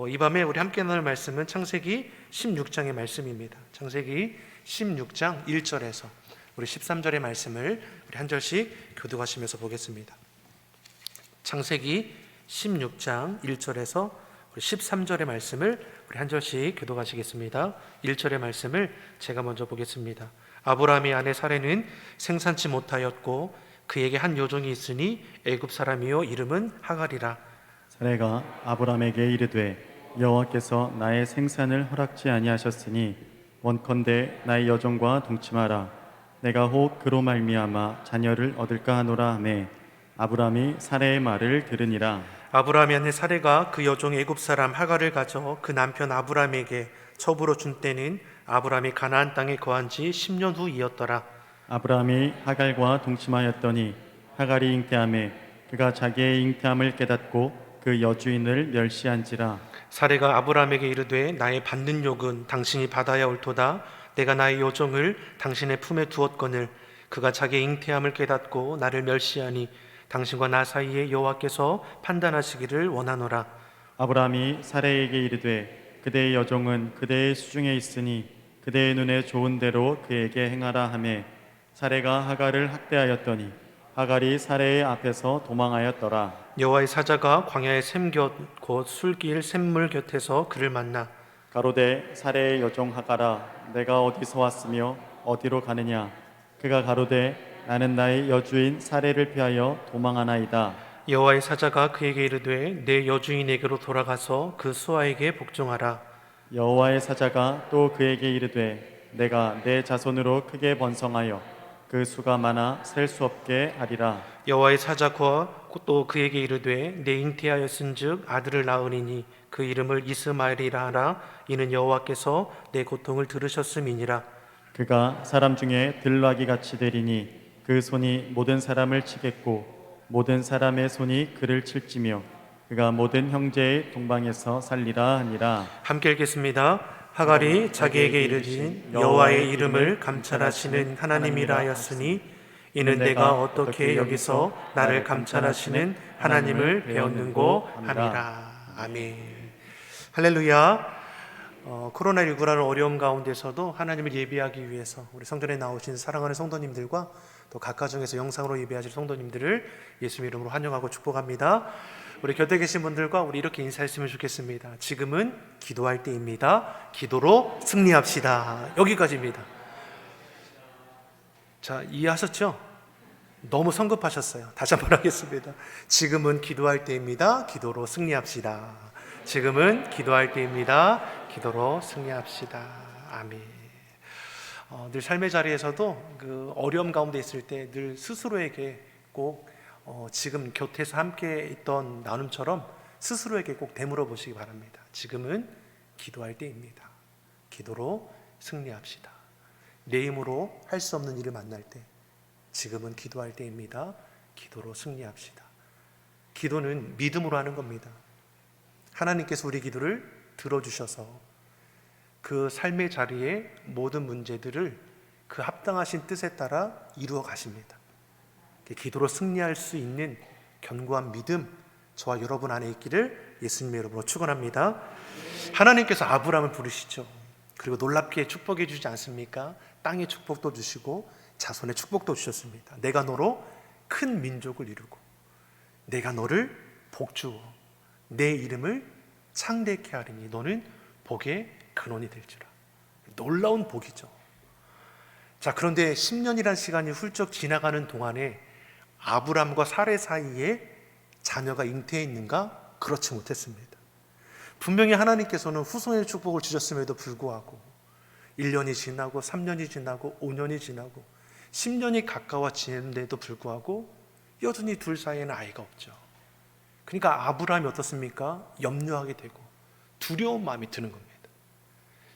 이 밤에 우리 함께 나눌 말씀은 창세기 16장의 말씀입니다. 창세기 16장 1절에서 우리 13절의 말씀을 우리 한 절씩 교독하시면서 보겠습니다. 창세기 16장 1절에서 우리 13절의 말씀을 우리 한 절씩 교독하시겠습니다. 1절의 말씀을 제가 먼저 보겠습니다. 아브라함의 아내 사레는 생산치 못하였고 그에게 한 여종이 있으니 애굽 사람이요 이름은 하갈이라. 사레가 아브라함에게 이르되 여호와께서 나의 생산을 허락지 아니하셨으니 원컨대 나의 여종과 동침하라. 내가 혹 그로 말미암아 자녀를 얻을까 하노라 하매 아브라함이 사레의 말을 들으니라. 아브라함의 아내 사레가 그 여종 애굽 사람 하갈을 가져 그 남편 아브라함에게 첩으로 준 때는 아브라함이 가나안 땅에 거한 지 10년 후이었더라. 아브라함이 하갈과 동침하였더니 하갈이 잉태하매 그가 자기의 잉태함을 깨닫고 그 여주인을 멸시한지라. 사레가 아브라함에게 이르되 나의 받는 욕은 당신이 받아야 옳도다. 내가 나의 여종을 당신의 품에 두었거늘 그가 자기의 잉태함을 깨닫고 나를 멸시하니 당신과 나 사이에 여호와께서 판단하시기를 원하노라. 아브라함이 사레에게 이르되 그대의 여종은 그대의 수중에 있으니 그대의 눈에 좋은 대로 그에게 행하라 하매 사레가 하갈을 학대하였더니 하갈이 사레의 앞에서 도망하였더라. 여호와의 사자가 광야의 샘 곁 곧 술길 샘물 곁에서 그를 만나 가로되 사레의 여종 하갈아 내가 어디서 왔으며 어디로 가느냐. 그가 가로되 나는 나의 여주인 사레를 피하여 도망하나이다. 여호와의 사자가 그에게 이르되 내 여주인에게로 돌아가서 그 수하에게 복종하라. 여호와의 사자가 또 그에게 이르되 내가 내 자손으로 크게 번성하여 그 수가 많아 셀 수 없게 하리라. 여호와의 사자가 또 그에게 이르되 내 잉태하였은즉 아들을 낳으리니 그 이름을 이스마엘이라 하라. 이는 여호와께서 내 고통을 들으셨음이니라. 그가 사람 중에 들나귀 같이 되리니 그 손이 모든 사람을 치겠고 모든 사람의 손이 그를 칠지며 그가 모든 형제의 동방에서 살리라 하니라. 함께 읽겠습니다. 하갈이 자기에게 이르신 여호와의 이름을 감찰하시는 하나님이라 하였으니 이는 내가 어떻게 여기서 나를 감찰하시는 하나님을 배웠는고 함이라. 아멘. 할렐루야. 코로나19라는 어려움 가운데서도 하나님을 예배하기 위해서 우리 성전에 나오신 사랑하는 성도님들과 또 각 가정에서 영상으로 예배하실 성도님들을 예수 이름으로 환영하고 축복합니다. 우리 곁에 계신 분들과 우리 이렇게 인사했으면 좋겠습니다. 지금은 기도할 때입니다. 기도로 승리합시다. 여기까지입니다. 자, 이해하셨죠? 너무 성급하셨어요. 다시 한번 하겠습니다. 지금은 기도할 때입니다. 기도로 승리합시다. 지금은 기도할 때입니다. 기도로 승리합시다. 아멘. 늘 삶의 자리에서도 그 어려움 가운데 있을 때 늘 스스로에게 꼭 지금 곁에서 함께 있던 나눔처럼 스스로에게 꼭 되물어 보시기 바랍니다. 지금은 기도할 때입니다. 기도로 승리합시다. 내 힘으로 할 수 없는 일을 만날 때 지금은 기도할 때입니다. 기도로 승리합시다. 기도는 믿음으로 하는 겁니다. 하나님께서 우리 기도를 들어주셔서 그 삶의 자리에 모든 문제들을 그 합당하신 뜻에 따라 이루어 가십니다. 기도로 승리할 수 있는 견고한 믿음 저와 여러분 안에 있기를 예수님의 이름으로 축원합니다. 하나님께서 아브라함을 부르시죠. 그리고 놀랍게 축복해 주지 않습니까? 땅의 축복도 주시고 자손의 축복도 주셨습니다. 내가 너로 큰 민족을 이루고 내가 너를 복주어 내 이름을 창대케 하리니 너는 복의 근원이 될지라. 놀라운 복이죠. 자, 그런데 10년이라는 시간이 훌쩍 지나가는 동안에 아브람과 사레 사이에 자녀가 잉태했는가? 그렇지 못했습니다. 분명히 하나님께서는 후손의 축복을 주셨음에도 불구하고 1년이 지나고 3년이 지나고 5년이 지나고 10년이 가까워지는데도 불구하고 여전히 둘 사이에는 아이가 없죠. 그러니까 아브람이 어떻습니까? 염려하게 되고 두려운 마음이 드는 겁니다.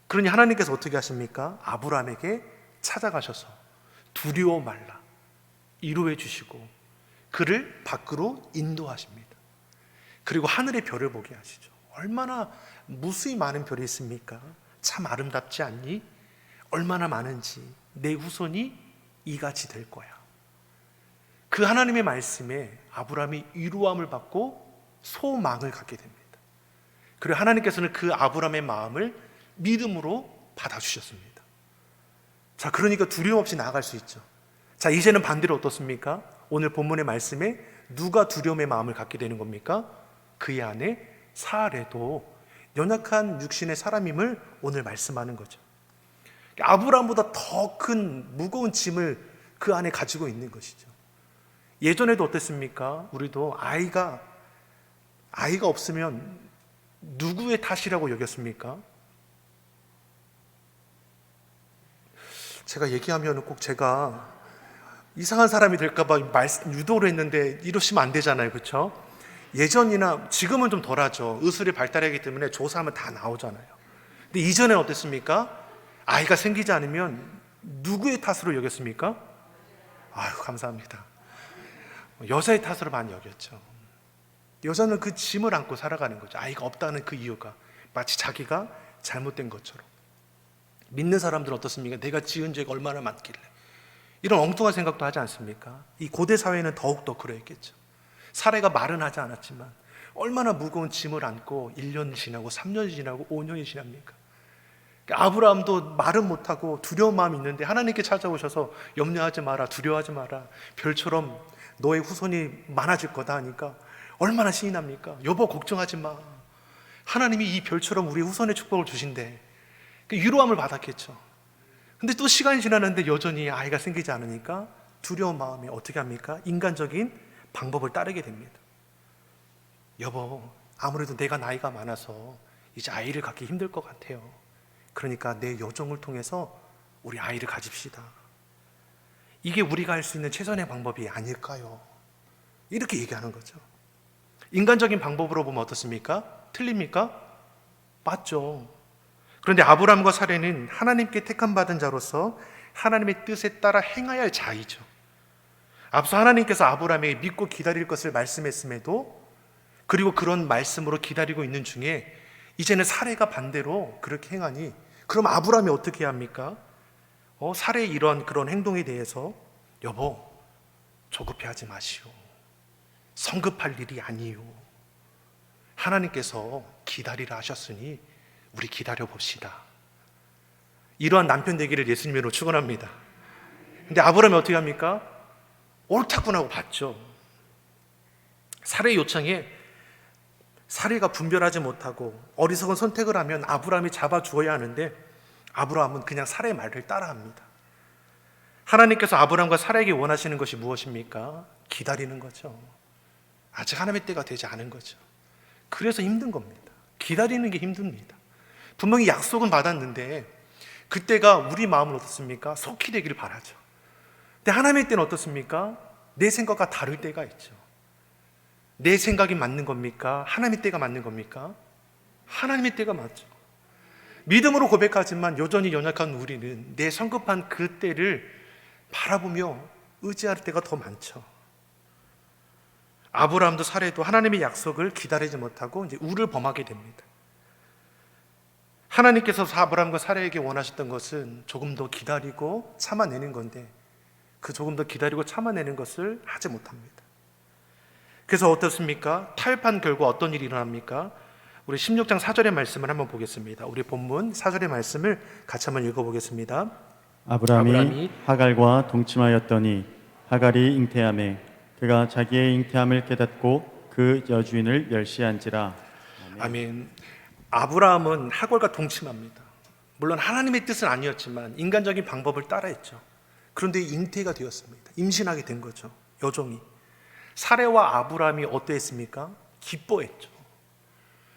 그러니 하나님께서 어떻게 하십니까? 아브람에게 찾아가셔서 두려워 말라 위로해 주시고 그를 밖으로 인도하십니다. 그리고 하늘의 별을 보게 하시죠. 얼마나 무수히 많은 별이 있습니까? 참 아름답지 않니? 얼마나 많은지 내 후손이 이같이 될 거야. 그 하나님의 말씀에 아브라함이 위로함을 받고 소망을 갖게 됩니다. 그리고 하나님께서는 그 아브라함의 마음을 믿음으로 받아주셨습니다. 자, 그러니까 두려움 없이 나아갈 수 있죠. 자, 이제는 반대로 어떻습니까? 오늘 본문의 말씀에 누가 두려움의 마음을 갖게 되는 겁니까? 그의 아내 사레도 연약한 육신의 사람임을 오늘 말씀하는 거죠. 아브라함보다 더 큰 무거운 짐을 그 안에 가지고 있는 것이죠. 예전에도 어땠습니까? 우리도 아이가 없으면 누구의 탓이라고 여겼습니까? 제가 얘기하면 꼭 제가 이상한 사람이 될까봐 유도를 했는데 이러시면 안 되잖아요, 그렇죠? 예전이나 지금은 좀 덜하죠. 의술이 발달하기 때문에 조사하면 다 나오잖아요. 근데 이전에는 어땠습니까? 아이가 생기지 않으면 누구의 탓으로 여겼습니까? 아유, 감사합니다. 여자의 탓으로 많이 여겼죠. 여자는 그 짐을 안고 살아가는 거죠. 아이가 없다는 그 이유가 마치 자기가 잘못된 것처럼. 믿는 사람들은 어떻습니까? 내가 지은 죄가 얼마나 많길래. 이런 엉뚱한 생각도 하지 않습니까? 이 고대 사회는 더욱더 그러했겠죠. 사례가 말은 하지 않았지만 얼마나 무거운 짐을 안고 1년이 지나고 3년이 지나고 5년이 지납니까? 아브라함도 말은 못하고 두려운 마음이 있는데 하나님께 찾아오셔서 염려하지 마라, 두려워하지 마라, 별처럼 너의 후손이 많아질 거다 하니까 얼마나 신이 납니까? 여보, 걱정하지 마, 하나님이 이 별처럼 우리 후손의 축복을 주신대. 위로함을 받았겠죠. 근데 또 시간이 지나는데 여전히 아이가 생기지 않으니까 두려운 마음에 어떻게 합니까? 인간적인 방법을 따르게 됩니다. 여보, 아무래도 내가 나이가 많아서 이제 아이를 갖기 힘들 것 같아요. 그러니까 내 여종을 통해서 우리 아이를 가집시다. 이게 우리가 할 수 있는 최선의 방법이 아닐까요? 이렇게 얘기하는 거죠. 인간적인 방법으로 보면 어떻습니까? 틀립니까? 맞죠. 그런데 아브라함과 사레는 하나님께 택함받은 자로서 하나님의 뜻에 따라 행해야 할 자이죠. 앞서 하나님께서 아브라함에게 믿고 기다릴 것을 말씀했음에도, 그리고 그런 말씀으로 기다리고 있는 중에 이제는 사레가 반대로 그렇게 행하니, 그럼 아브라함이 어떻게 해야 합니까? 사레의 이런 그런 행동에 대해서 여보, 조급해하지 마시오. 성급할 일이 아니요. 하나님께서 기다리라 하셨으니 우리 기다려 봅시다. 이러한 남편 되기를 예수님으로 축원합니다. 근데 아브라함이 어떻게 합니까? 옳다구나 하고 받죠. 사레의 요청에 사레가 분별하지 못하고 어리석은 선택을 하면 아브라함이 잡아 주어야 하는데 아브라함은 그냥 사레의 말을 따라합니다. 하나님께서 아브라함과 사레에게 원하시는 것이 무엇입니까? 기다리는 거죠. 아직 하나님의 때가 되지 않은 거죠. 그래서 힘든 겁니다. 기다리는 게 힘듭니다. 분명히 약속은 받았는데 그때가 우리 마음은 어떻습니까? 속히 되기를 바라죠. 근데 하나님의 때는 어떻습니까? 내 생각과 다를 때가 있죠. 내 생각이 맞는 겁니까? 하나님의 때가 맞는 겁니까? 하나님의 때가 맞죠. 믿음으로 고백하지만 여전히 연약한 우리는 내 성급한 그 때를 바라보며 의지할 때가 더 많죠. 아브라함도 사레도 하나님의 약속을 기다리지 못하고 이제 우를 범하게 됩니다. 하나님께서 아브라함과 사레에게 원하셨던 것은 조금 더 기다리고 참아내는 건데 그 조금 더 기다리고 참아내는 것을 하지 못합니다. 그래서 어떻습니까? 타협한 결과 어떤 일이 일어납니까? 우리 16장 4절의 말씀을 한번 보겠습니다. 우리 본문 4절의 말씀을 같이 한번 읽어보겠습니다. 아브라함이 하갈과 동침하였더니 하갈이 잉태하매 그가 자기의 잉태함을 깨닫고 그 여주인을 멸시한지라. 아멘. 아브라함은 하갈과 동침합니다. 물론 하나님의 뜻은 아니었지만 인간적인 방법을 따라했죠. 그런데 잉태가 되었습니다. 임신하게 된 거죠. 여종이. 사레와 아브라함이 어떠했습니까? 기뻐했죠.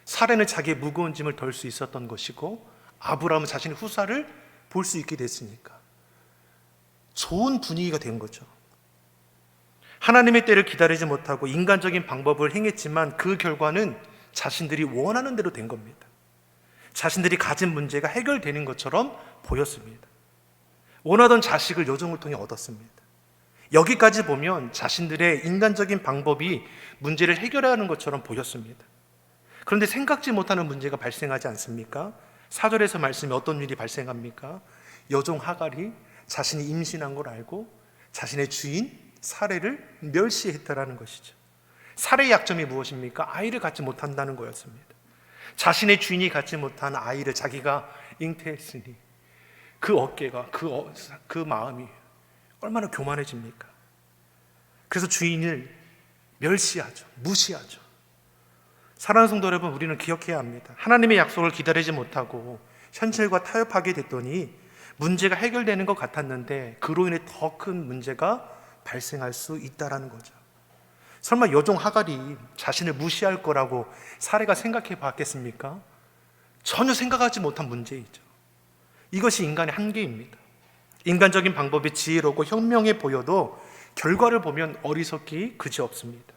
사레는 자기의 무거운 짐을 덜 수 있었던 것이고 아브라함은 자신의 후사를 볼 수 있게 됐으니까 좋은 분위기가 된 거죠. 하나님의 때를 기다리지 못하고 인간적인 방법을 행했지만 그 결과는 자신들이 원하는 대로 된 겁니다. 자신들이 가진 문제가 해결되는 것처럼 보였습니다. 원하던 자식을 여종을 통해 얻었습니다. 여기까지 보면 자신들의 인간적인 방법이 문제를 해결하는 것처럼 보였습니다. 그런데 생각지 못하는 문제가 발생하지 않습니까? 4절에서 말씀에 어떤 일이 발생합니까? 여종 하갈이 자신이 임신한 걸 알고 자신의 주인 사레를 멸시했다라는 것이죠. 사레의 약점이 무엇입니까? 아이를 갖지 못한다는 거였습니다. 자신의 주인이 갖지 못한 아이를 자기가 잉태했으니 그 어깨가 그 마음이 얼마나 교만해집니까? 그래서 주인을 멸시하죠. 무시하죠. 사랑하는 성도 여러분, 우리는 기억해야 합니다. 하나님의 약속을 기다리지 못하고 현실과 타협하게 됐더니 문제가 해결되는 것 같았는데 그로 인해 더 큰 문제가 발생할 수 있다는 거죠. 설마 여종 하갈이 자신을 무시할 거라고 사례가 생각해 봤겠습니까? 전혀 생각하지 못한 문제이죠. 이것이 인간의 한계입니다. 인간적인 방법이 지혜롭고 현명해 보여도 결과를 보면 어리석기 그지없습니다.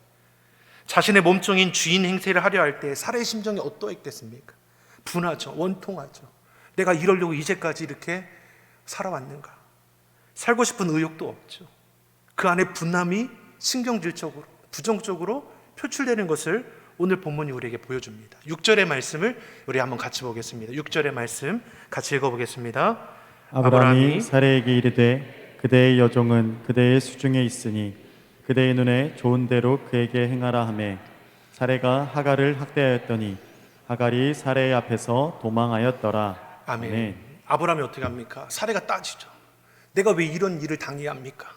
자신의 몸종인 주인 행세를 하려 할 때 사례의 심정이 어떠했겠습니까? 분하죠. 원통하죠. 내가 이러려고 이제까지 이렇게 살아왔는가? 살고 싶은 의욕도 없죠. 그 안에 분함이 신경질적으로 부정적으로 표출되는 것을 오늘 본문이 우리에게 보여줍니다. 6절의 말씀을 우리 한번 같이 보겠습니다. 6절의 말씀 같이 읽어보겠습니다. 아브라함이 사레에게 이르되 그대의 여종은 그대의 수중에 있으니 그대의 눈에 좋은 대로 그에게 행하라 하매 사레가 하갈을 학대하였더니 하갈이 사레의 앞에서 도망하였더라. 아멘. 아브라함이 어떻게 합니까? 사례가 따지죠. 내가 왜 이런 일을 당해야 합니까?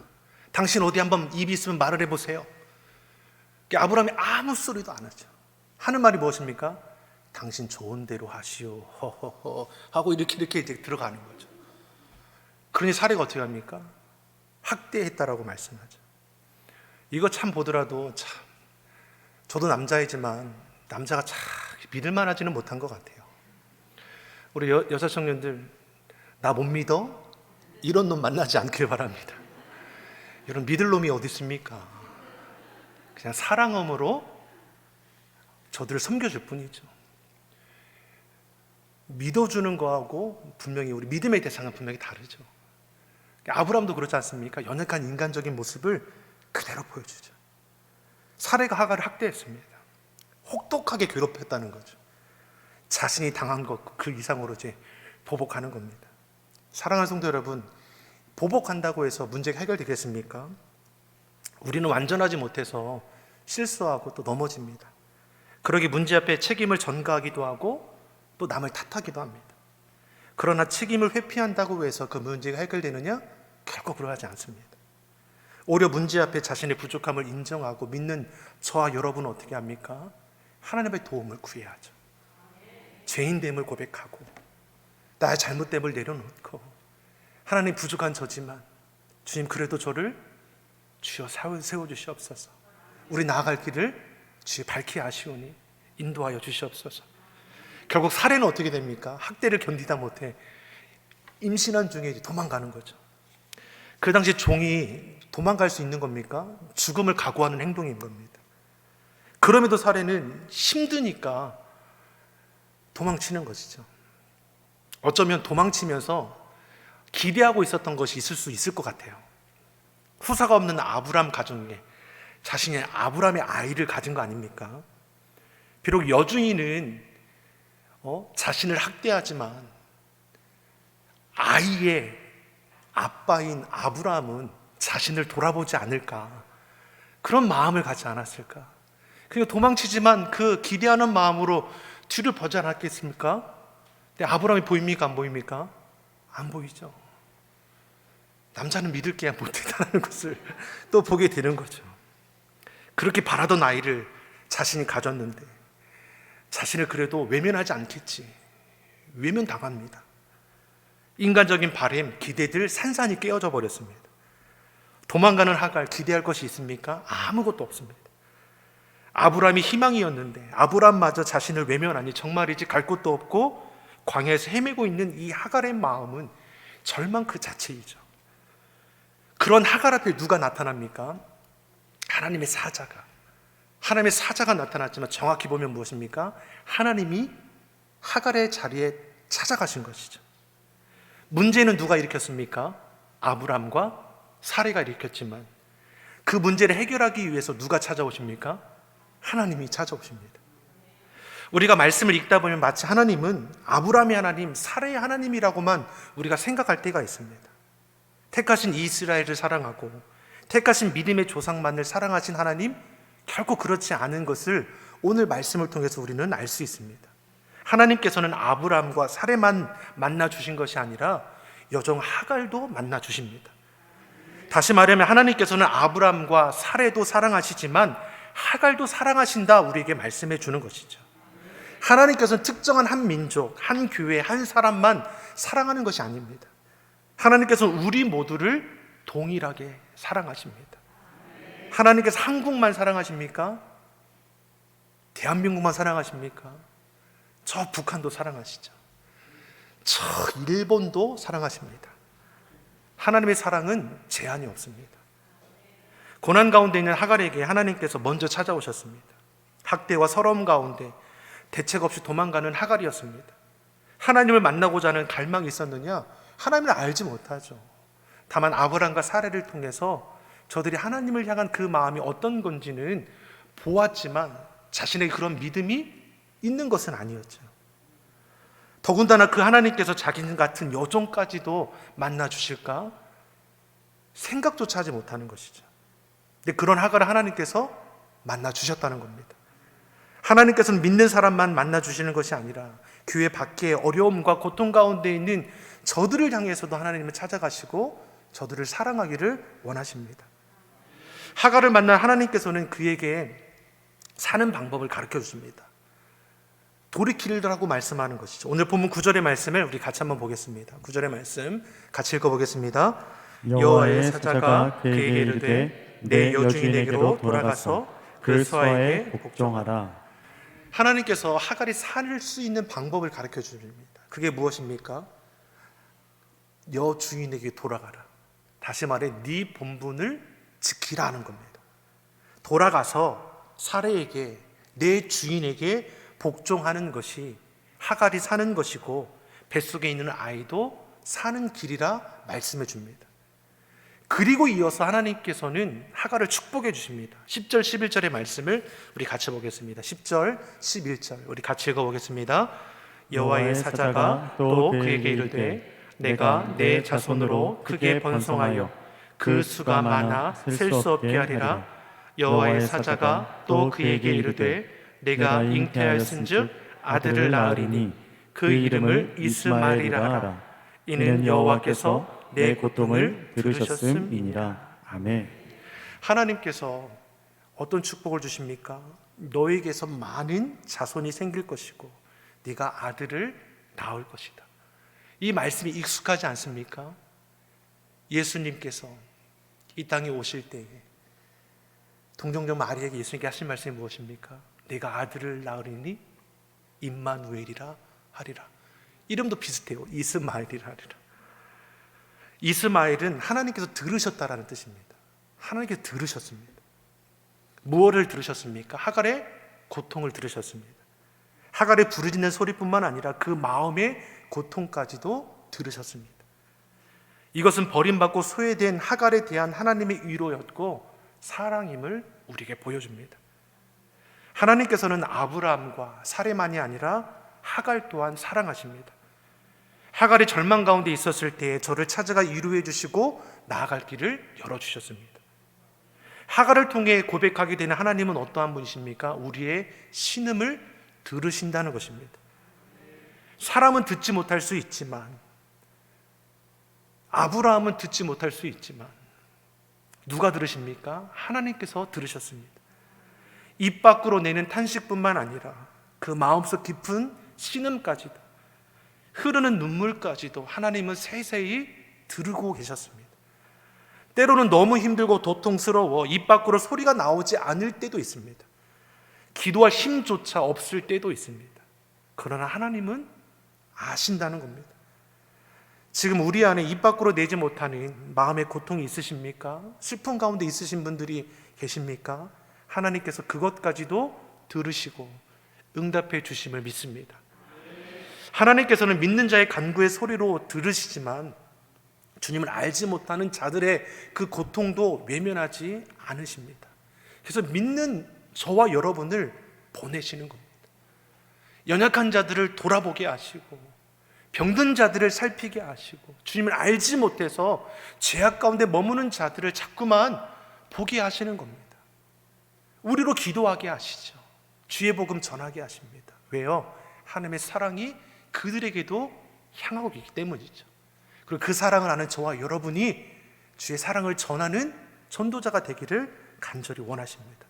당신 어디 한번 입이 있으면 말을 해보세요. 아브라함이 아무 소리도 안 하죠. 하는 말이 무엇입니까? 당신 좋은 대로 하시오 허허허 하고 이렇게 이제 들어가는 거죠. 그러니 사례가 어떻게 합니까? 학대했다라고 말씀하죠. 이거 참 보더라도 참 저도 남자이지만 남자가 참 믿을만하지는 못한 것 같아요. 우리 여자 청년들 나 못 믿어? 이런 놈 만나지 않길 바랍니다. 이런 믿을 놈이 어디 있습니까? 그냥 사랑함으로 저들을 섬겨줄 뿐이죠. 믿어주는 거하고 분명히 우리 믿음의 대상은 분명히 다르죠. 아브라함도 그렇지 않습니까? 연약한 인간적인 모습을 그대로 보여주죠. 사례가 하갈을 학대했습니다. 혹독하게 괴롭혔다는 거죠. 자신이 당한 것 그 이상으로 이제 보복하는 겁니다. 사랑하는 성도 여러분, 보복한다고 해서 문제가 해결되겠습니까? 우리는 완전하지 못해서 실수하고 또 넘어집니다. 그러기 문제 앞에 책임을 전가하기도 하고 또 남을 탓하기도 합니다. 그러나 책임을 회피한다고 해서 그 문제가 해결되느냐? 결코 그러하지 않습니다. 오히려 문제 앞에 자신의 부족함을 인정하고 믿는 저와 여러분은 어떻게 합니까? 하나님의 도움을 구해야죠. 죄인됨을 고백하고 나의 잘못됨을 내려놓고 하나님 부족한 저지만 주님 그래도 저를 주여 세워주시옵소서. 우리 나아갈 길을 주여 밝히 아시오니 인도하여 주시옵소서. 결국 사례는 어떻게 됩니까? 학대를 견디다 못해 임신한 중에 도망가는 거죠. 그 당시 종이 도망갈 수 있는 겁니까? 죽음을 각오하는 행동인 겁니다. 그럼에도 사례는 힘드니까 도망치는 것이죠. 어쩌면 도망치면서 기대하고 있었던 것이 있을 수 있을 것 같아요. 후사가 없는 아브람 가정에 자신이 아브람의 아이를 가진 거 아닙니까? 비록 여주인은 자신을 학대하지만 아이의 아빠인 아브람은 자신을 돌아보지 않을까, 그런 마음을 갖지 않았을까. 그러니까 도망치지만 그 기대하는 마음으로 뒤를 보지 않았겠습니까? 근데 아브람이 보입니까? 안 보입니까? 안 보이죠. 남자는 믿을 게 못했다는 것을 또 보게 되는 거죠. 그렇게 바라던 아이를 자신이 가졌는데 자신을 그래도 외면하지 않겠지. 외면당합니다. 인간적인 바램, 기대들 산산이 깨어져 버렸습니다. 도망가는 하갈, 기대할 것이 있습니까? 아무것도 없습니다. 아브람이 희망이었는데 아브람마저 자신을 외면하니 정말이지 갈 곳도 없고 광야에서 헤매고 있는 이 하갈의 마음은 절망 그 자체이죠. 그런 하갈 앞에 누가 나타납니까? 하나님의 사자가 나타났지만 정확히 보면 무엇입니까? 하나님이 하갈의 자리에 찾아가신 것이죠. 문제는 누가 일으켰습니까? 아브람과 사례가 일으켰지만 그 문제를 해결하기 위해서 누가 찾아오십니까? 하나님이 찾아오십니다. 우리가 말씀을 읽다 보면 마치 하나님은 아브람의 하나님, 사례의 하나님이라고만 우리가 생각할 때가 있습니다. 택하신 이스라엘을 사랑하고 택하신 믿음의 조상만을 사랑하신 하나님, 결코 그렇지 않은 것을 오늘 말씀을 통해서 우리는 알 수 있습니다. 하나님께서는 아브라함과 사레만 만나 주신 것이 아니라 여종 하갈도 만나 주십니다. 다시 말하면 하나님께서는 아브라함과 사레도 사랑하시지만 하갈도 사랑하신다 우리에게 말씀해 주는 것이죠. 하나님께서는 특정한 한 민족, 한 교회, 한 사람만 사랑하는 것이 아닙니다. 하나님께서는 우리 모두를 동일하게 사랑하십니다. 하나님께서 한국만 사랑하십니까? 대한민국만 사랑하십니까? 저 북한도 사랑하시죠. 저 일본도 사랑하십니다. 하나님의 사랑은 제한이 없습니다. 고난 가운데 있는 하갈에게 하나님께서 먼저 찾아오셨습니다. 학대와 서러움 가운데 대책 없이 도망가는 하갈이었습니다. 하나님을 만나고자 하는 갈망이 있었느냐? 하나님을 알지 못하죠. 다만 아브람과 사레를 통해서 저들이 하나님을 향한 그 마음이 어떤 건지는 보았지만 자신에게 그런 믿음이 있는 것은 아니었죠. 더군다나 그 하나님께서 자기 같은 여종까지도 만나 주실까? 생각조차 하지 못하는 것이죠. 근데 그런 하갈을 하나님께서 만나 주셨다는 겁니다. 하나님께서는 믿는 사람만 만나 주시는 것이 아니라 교회 밖에 어려움과 고통 가운데 있는 저들을 향해서도 하나님을 찾아가시고 저들을 사랑하기를 원하십니다. 하갈을 만난 하나님께서는 그에게 사는 방법을 가르쳐 주십니다. 돌이키라고 말씀하는 것이죠. 오늘 본문 9절의 말씀을 우리 같이 한번 보겠습니다. 9절의 말씀 같이 읽어보겠습니다. 여호와의 사자가 그에게 이르되 내 여주인에게로 돌아가서 그 수하에게 복종하라. 하나님께서 하갈이 살 수 있는 방법을 가르쳐 주십니다. 그게 무엇입니까? 여주인에게 돌아가라. 다시 말해 네 본분을 지키라 하는 겁니다. 돌아가서 사레에게, 내 주인에게 복종하는 것이 하갈이 사는 것이고 뱃속에 있는 아이도 사는 길이라 말씀해 줍니다. 그리고 이어서 하나님께서는 하갈을 축복해 주십니다. 10절 11절의 말씀을 우리 같이 보겠습니다. 10절 11절 우리 같이 읽어보겠습니다. 여호와의 사자가 또 그에게 이르되 내가 내 자손으로 크게 번성하여 그 수가 많아 셀 수 없게 하리라. 여호와의 사자가 또 그에게 이르되 내가 잉태하였은즉 아들을 낳으리니 그 이름을 이스마엘이라 하라. 이는 여호와께서 내 고통을 들으셨음이니라. 아멘. 하나님께서 어떤 축복을 주십니까? 너에게서 많은 자손이 생길 것이고 네가 아들을 낳을 것이다. 이 말씀이 익숙하지 않습니까? 예수님께서 이 땅에 오실 때에 동정녀 마리아에게 예수님께 하신 말씀이 무엇입니까? 내가 아들을 낳으리니 임마누엘이라 하리라. 이름도 비슷해요. 이스마엘이라 하리라. 이스마엘은 하나님께서 들으셨다라는 뜻입니다. 하나님께서 들으셨습니다. 무엇을 들으셨습니까? 하갈의 고통을 들으셨습니다. 하갈의 부르짖는 소리뿐만 아니라 그 마음의 고통까지도 들으셨습니다. 이것은 버림받고 소외된 하갈에 대한 하나님의 위로였고 사랑임을 우리에게 보여줍니다. 하나님께서는 아브라함과 사레만이 아니라 하갈 또한 사랑하십니다. 하갈이 절망 가운데 있었을 때에 저를 찾아가 위로해 주시고 나아갈 길을 열어주셨습니다. 하갈을 통해 고백하게 되는 하나님은 어떠한 분이십니까? 우리의 신음을 들으신다는 것입니다. 사람은 듣지 못할 수 있지만, 아브라함은 듣지 못할 수 있지만 누가 들으십니까? 하나님께서 들으셨습니다. 입 밖으로 내는 탄식뿐만 아니라 그 마음속 깊은 신음까지도, 흐르는 눈물까지도 하나님은 세세히 들고 계셨습니다. 때로는 너무 힘들고 고통스러워 입 밖으로 소리가 나오지 않을 때도 있습니다. 기도할 힘조차 없을 때도 있습니다. 그러나 하나님은 아신다는 겁니다. 지금 우리 안에 입 밖으로 내지 못하는 마음의 고통이 있으십니까? 슬픔 가운데 있으신 분들이 계십니까? 하나님께서 그것까지도 들으시고 응답해 주심을 믿습니다. 하나님께서는 믿는 자의 간구의 소리로 들으시지만 주님을 알지 못하는 자들의 그 고통도 외면하지 않으십니다. 그래서 믿는 저와 여러분을 보내시는 겁니다. 연약한 자들을 돌아보게 하시고 병든 자들을 살피게 하시고 주님을 알지 못해서 죄악 가운데 머무는 자들을 자꾸만 보게 하시는 겁니다. 우리로 기도하게 하시죠. 주의 복음 전하게 하십니다. 왜요? 하나님의 사랑이 그들에게도 향하고 있기 때문이죠. 그리고 그 사랑을 아는 저와 여러분이 주의 사랑을 전하는 전도자가 되기를 간절히 원하십니다.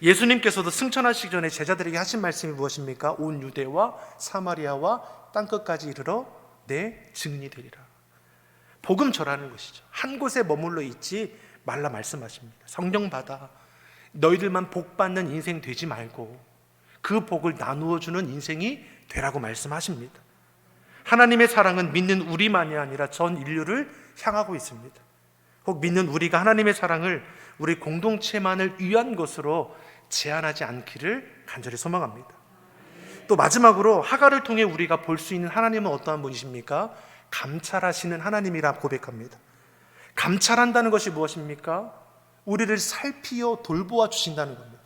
예수님께서도 승천하시기 전에 제자들에게 하신 말씀이 무엇입니까? 온 유대와 사마리아와 땅끝까지 이르러 내 증인이 되리라. 복음 전하는 것이죠. 한 곳에 머물러 있지 말라 말씀하십니다. 성령 받아 너희들만 복 받는 인생 되지 말고 그 복을 나누어 주는 인생이 되라고 말씀하십니다. 하나님의 사랑은 믿는 우리만이 아니라 전 인류를 향하고 있습니다. 혹 믿는 우리가 하나님의 사랑을 우리 공동체만을 위한 것으로 제한하지 않기를 간절히 소망합니다. 또 마지막으로 하갈을 통해 우리가 볼 수 있는 하나님은 어떠한 분이십니까? 감찰하시는 하나님이라 고백합니다. 감찰한다는 것이 무엇입니까? 우리를 살피어 돌보아 주신다는 겁니다.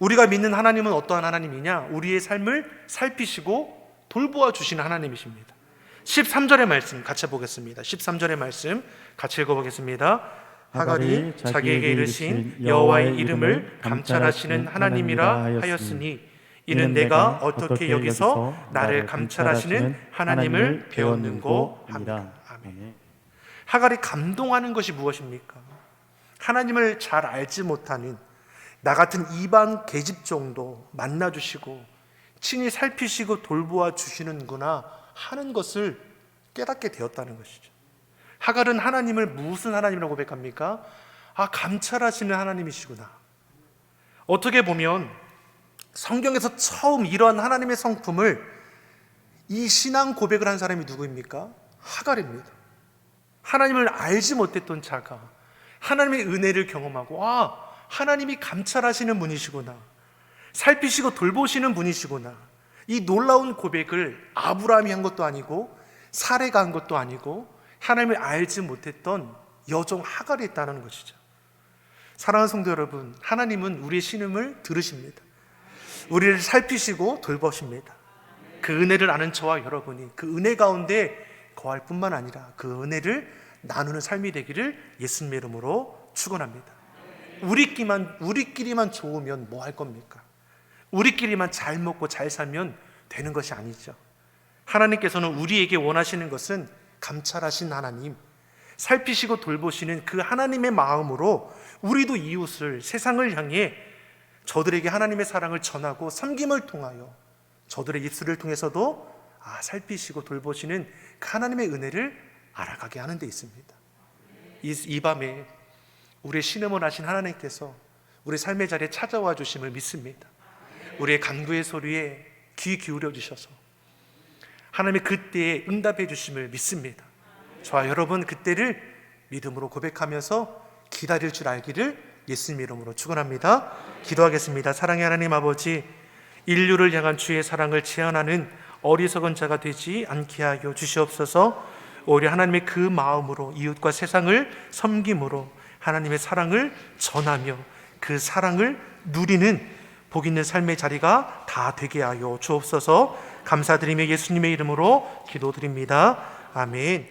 우리가 믿는 하나님은 어떠한 하나님이냐? 우리의 삶을 살피시고 돌보아 주시는 하나님이십니다. 13절의 말씀 같이 보겠습니다. 13절의 말씀 같이 읽어보겠습니다. 하갈이 자기에게 이르신 여호와의 이름을 감찰하시는 하나님이라 하였으니 이는 내가 어떻게 여기서 나를 감찰하시는 하나님을 배웠는고 합니다. 아멘. 하갈이 감동하는 것이 무엇입니까? 하나님을 잘 알지 못하는 나 같은 이방 계집종도 만나주시고 친히 살피시고 돌보아 주시는구나 하는 것을 깨닫게 되었다는 것이죠. 하갈은 하나님을 무슨 하나님이라고 고백합니까? 감찰하시는 하나님이시구나. 어떻게 보면 성경에서 처음 이러한 하나님의 성품을 이 신앙 고백을 한 사람이 누구입니까? 하갈입니다. 하나님을 알지 못했던 자가 하나님의 은혜를 경험하고 하나님이 감찰하시는 분이시구나, 살피시고 돌보시는 분이시구나, 이 놀라운 고백을 아브라함이 한 것도 아니고 사레가 한 것도 아니고 하나님을 알지 못했던 여종 하갈이 했다는 것이죠. 사랑하는 성도 여러분, 하나님은 우리의 신음을 들으십니다. 우리를 살피시고 돌보십니다. 그 은혜를 아는 저와 여러분이 그 은혜 가운데 거할 뿐만 아니라 그 은혜를 나누는 삶이 되기를 예수님의 이름으로 축원합니다. 우리끼리만 좋으면 뭐 할 겁니까? 우리끼리만 잘 먹고 잘 살면 되는 것이 아니죠. 하나님께서는 우리에게 원하시는 것은 감찰하신 하나님, 살피시고 돌보시는 그 하나님의 마음으로 우리도 이웃을, 세상을 향해 저들에게 하나님의 사랑을 전하고 섬김을 통하여 저들의 입술을 통해서도 살피시고 돌보시는 그 하나님의 은혜를 알아가게 하는 데 있습니다. 이 밤에 우리의 신음을 하신 하나님께서 우리 삶의 자리에 찾아와 주심을 믿습니다. 우리의 간구의 소리에 귀 기울여 주셔서 하나님의 그때에 응답해 주심을 믿습니다. 저와 여러분 그때를 믿음으로 고백하면서 기다릴 줄 알기를 예수님 이름으로 축원합니다. 기도하겠습니다. 사랑의 하나님 아버지, 인류를 향한 주의 사랑을 제한하는 어리석은 자가 되지 않게 하여 주시옵소서. 오히려 하나님의 그 마음으로 이웃과 세상을 섬김으로 하나님의 사랑을 전하며 그 사랑을 누리는 복 있는 삶의 자리가 다 되게 하여 주옵소서. 감사드리며 예수님의 이름으로 기도드립니다. 아멘.